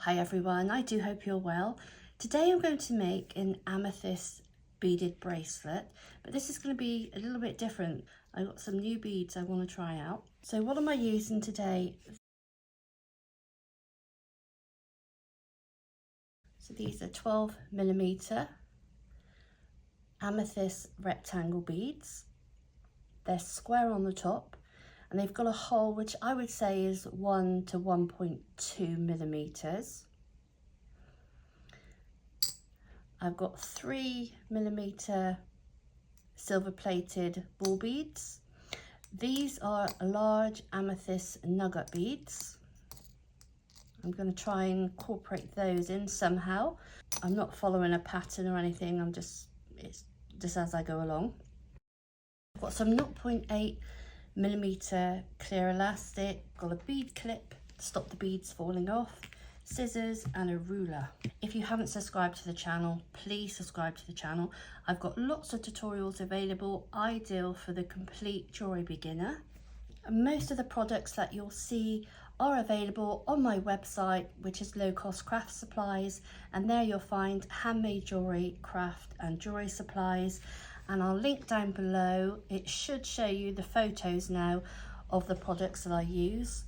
Hi everyone, I do hope you're well. Today I'm going to make an amethyst beaded bracelet, but this is going to be a little bit different. I've got some new beads I want to try out. So what am I using today? So these are 12mm amethyst rectangle beads. They're square on the top and they've got a hole which I would say is 1 to 1.2 millimeters. I've got 3mm silver plated ball beads. These are large amethyst nugget beads. I'm going to try and incorporate those in somehow. I'm not following a pattern or anything, it's just as I go along. I've got some 0.8mm clear elastic, got a bead clip to stop the beads falling off, scissors and a ruler. If you haven't subscribed to the channel, please subscribe to the channel. I've got lots of tutorials available, ideal for the complete jewellery beginner. And most of the products that you'll see are available on my website, which is Low Cost Craft Supplies, and there you'll find handmade jewellery, craft and jewellery supplies. And I'll link down below. It should show you the photos now of the products that I use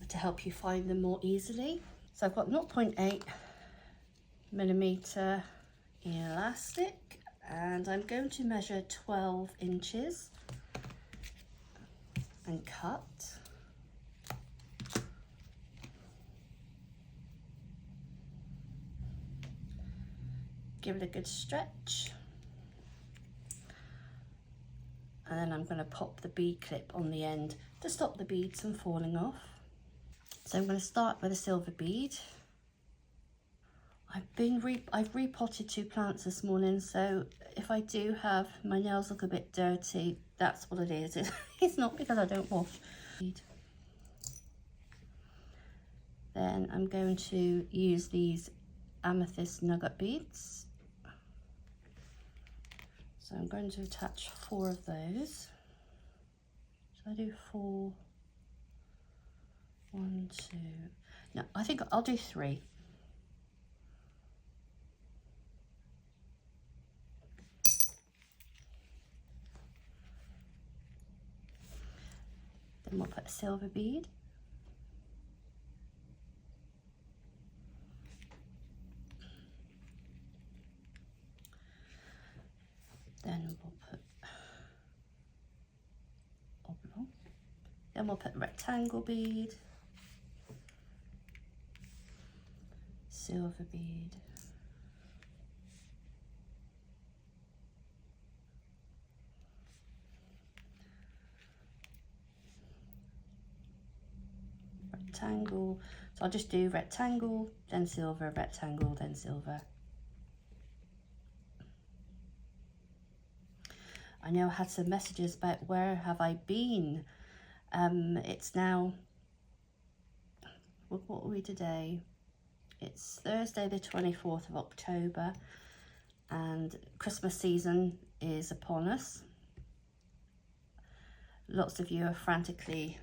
to help you find them more easily. So I've got 0.8mm elastic and I'm going to measure 12 inches and cut. Give it a good stretch. And then I'm going to pop the bead clip on the end to stop the beads from falling off. So I'm going to start with a silver bead. I've repotted 2 plants this morning, so if I do have my nails look a bit dirty, that's what it is. It's not because I don't wash. Then I'm going to use these amethyst nugget beads. So I'm going to attach 4 of those. Should I do 4? 1, 2. No, I think I'll do 3. Then we'll put a silver bead. Then we'll put oblong. Then we'll put rectangle bead, silver bead, rectangle. So I'll just do rectangle, then silver, rectangle, then silver. I know I had some messages about where have I been. It's now, what are we today? It's Thursday the 24th of October and Christmas season is upon us. Lots of you are frantically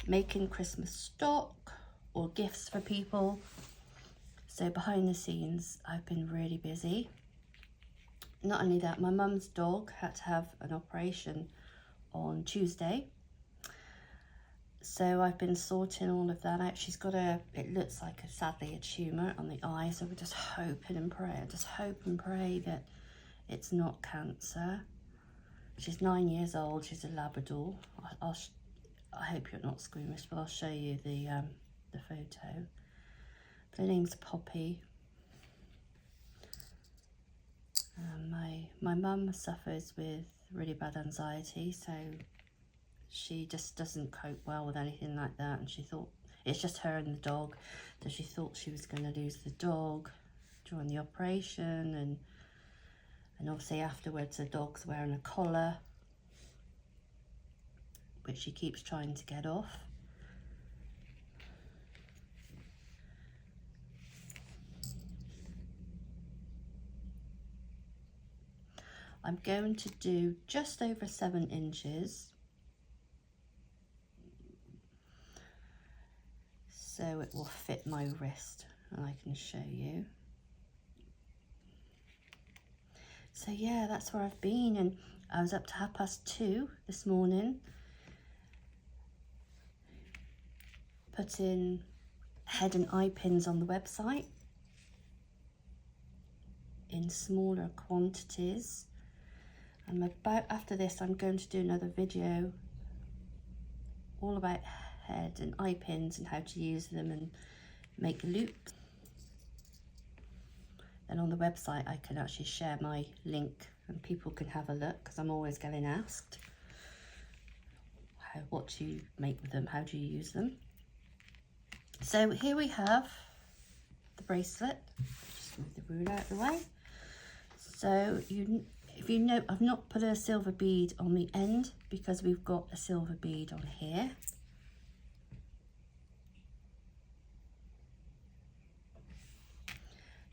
making Christmas stock or gifts for people. So behind the scenes, I've been really busy. Not only that, my mum's dog had to have an operation on Tuesday. So I've been sorting all of that out. She's got it looks like sadly a tumour on the eye. So we're just hoping and pray. Just hope and pray that it's not cancer. She's 9 years old. She's a Labrador. I hope you're not squeamish, but I'll show you the photo. But her name's Poppy. My mum suffers with really bad anxiety, so she just doesn't cope well with anything like that, and she thought it's just her and the dog, so she thought she was going to lose the dog during the operation, and obviously afterwards the dog's wearing a collar which she keeps trying to get off. I'm going to do just over 7 inches. So so it will fit my wrist, and I can show you. So yeah, that's where I've been, and I was up to 2:30 this morning, putting head and eye pins on the website in smaller quantities. And about after this, I'm going to do another video all about head and eye pins and how to use them and make loops. And on the website I can actually share my link and people can have a look, because I'm always getting asked what do you make with them, how do you use them. So here we have the bracelet. Just move the ruler out of the way. So if you note, I've not put a silver bead on the end because we've got a silver bead on here.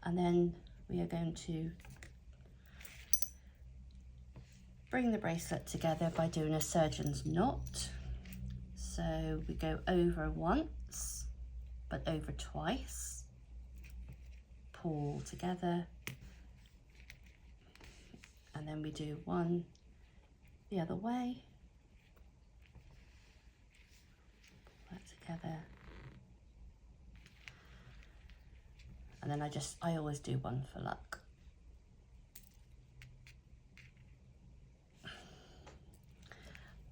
And then we are going to bring the bracelet together by doing a surgeon's knot. So we go over once, but over twice. Pull together. And then we do one the other way. Pull that together. And then I always do one for luck.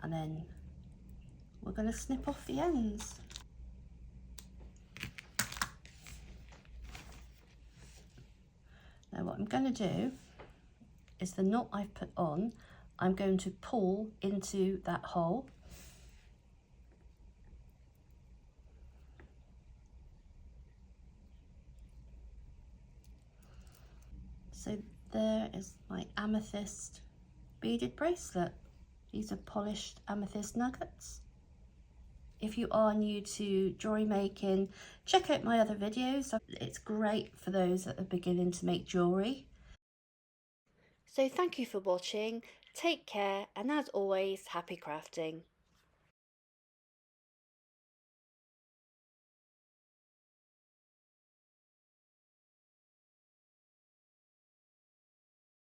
And then we're going to snip off the ends. Now what I'm going to do is the knot I've put on, I'm going to pull into that hole. So there is my amethyst beaded bracelet. These are polished amethyst nuggets. If you are new to jewellery making, check out my other videos. It's great for those that are beginning to make jewellery. So thank you for watching, take care, and as always, happy crafting.